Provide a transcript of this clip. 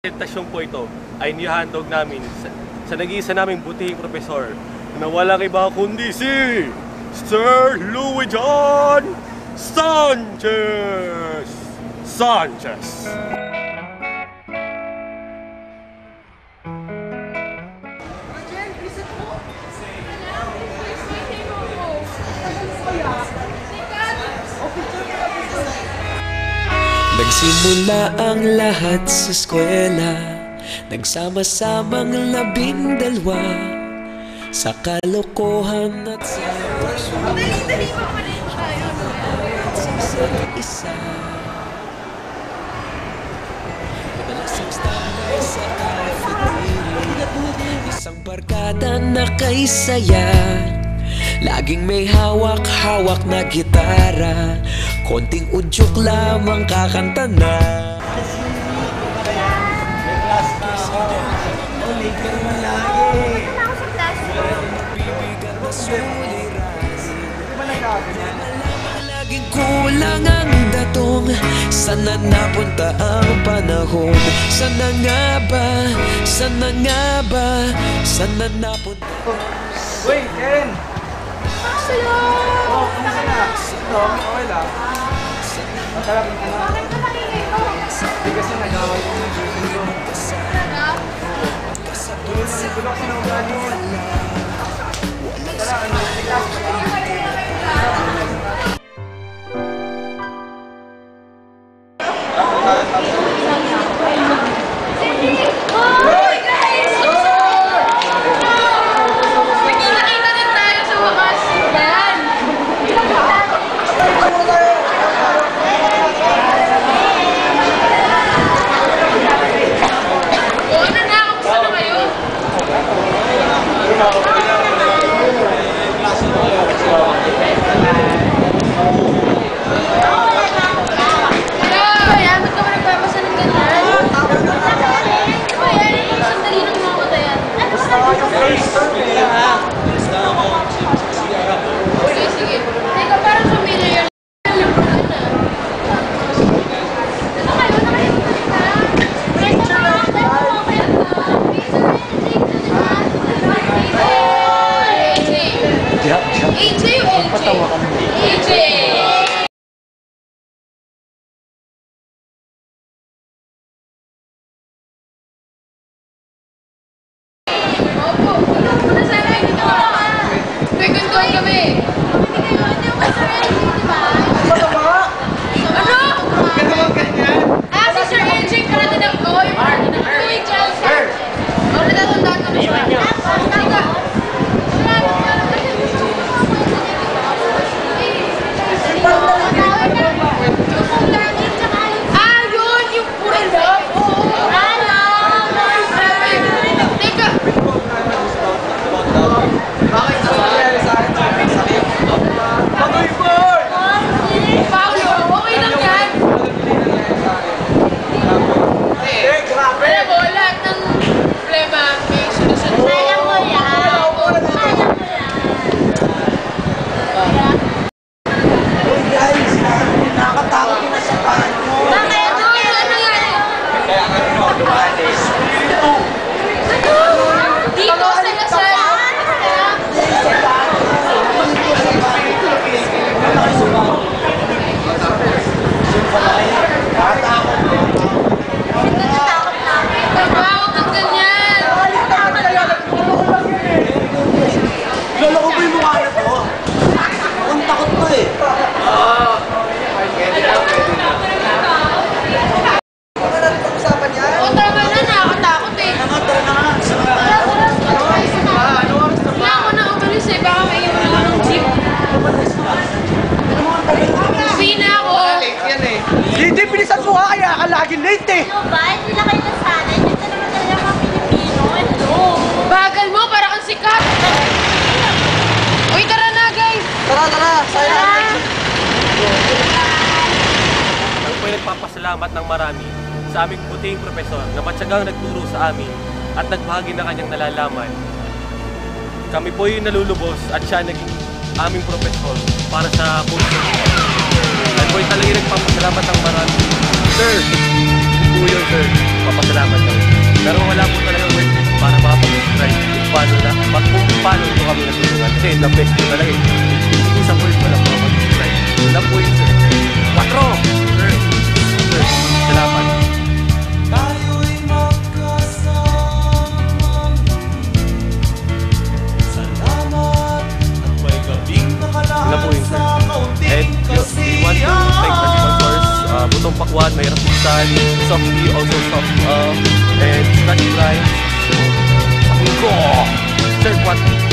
Presentasyon po ito ay nihandog namin sa nag-iisa naming butihing profesor na walang iba kundi si Sir Louis John Sanchez! Sanchez! Nagsimula ang lahat sa eskwela, nagsama-samang 12 sa kalokohan at sa pagsulit sa isa't isa. Madalas ang standay sa cafeteria, isang barkada na kaisaya, laging may hawak-hawak na gitara, konting udyok lamang kakanta na. May class na ako. Late ka naman lagi. Bibigan na sulirasin, laging kulang ang datong. Sana napunta ang panahon? Sana nga ba? Sana nga ba? Sana napunta? Uy, Karen! Hello! Oh, kumusta na? Ito, okay lang. Masarap ka na. Bakit ka nakikita? Hindi kasi nag-away ko ng girlfriend ko. Talaga? Tulog kasi ng ugali mo. Tara, ano? Hoy, guys! Nakita din tayo sa wakas. Yan! Oo na na, kamusta na kayo? Hello! Kaya ba't ka ba nagpapasa ng ganyan? Ano ba yan? Yung sandali ng mga matayan. Ano ba Sige, sige. Teka, parang familiar yan. Alam ko na. Ano kayo? Nakalimutan ka? Presa na! Ano kayo? AJ o AJ? AJ! Opo, tulog mo na sana, hindi ka maka. Nagkantuan kami. Hindi mo kasi ready, di ba? Ano ba? Ano? Ganda mo ganyan? Ah, si Sir AJ, karatinag ko. Louis John Sanchez. O, natatandaan ko na siya. Tanda. Ah, yun! Yung puro love. Oo. Teka. Bakit sa nangyari sa akin? Patoy boy! Paulo, okay lang yan. Eh, grabe! Alam mo, lahat ng problema may solusyon. Sayang mo yan. Uy guys, nakakatakot yung nasa paano. Bakit? Ano nangyari? Kaya nga rin ako dumalis. Ito! Dito sa Lasal. Pagkawag ng ganyan. Lolo ko ba yung mukha na to? Ang takot ko eh. Ano na ito usapan yan? O, tama na, nakakatakot eh. Tara na nga. Ano oras na ba? Wala ako na umalis eh, baka may iwan lang ng jeep. Uwi na ako. Late yan eh. Hindi, bilisan mo ha, kaya ka laging late eh. Ano ba? Hindi na kayo nasanay. Dito naman talaga mga Pilipino. Ano? Bagal mo, para kang sikat. Uy, tara na guys. Tara, sayang. Ako po'y nagpapasalamat ng marami sa aming butihing profesor na matyagang nagturo sa amin at nagbahagi na kanyang nalalaman. Kami po'y nalulubos at siya naging aming profesor para sa kurso. At po'y talagang nagpapasalamat ng marami. Sir, po yun, sir. papasalamat kami. Pero wala po talaga word para makapag-describe kung paano ito kami natulungan. Kasi the best po talaga eh. Hindi sa word wala po makapag-describe. Wala po yun, sir. 4! Sir, sir, salamat. Tayo'y magkasama. Salamat at may gabing Wala po nakalaan yun, sir. sa kaunting And we want to thank the sponsors, Butong Pakwan, Mayroong Pusan, Softly, also Soft, and Scotch Brine. Ako, Sir, what?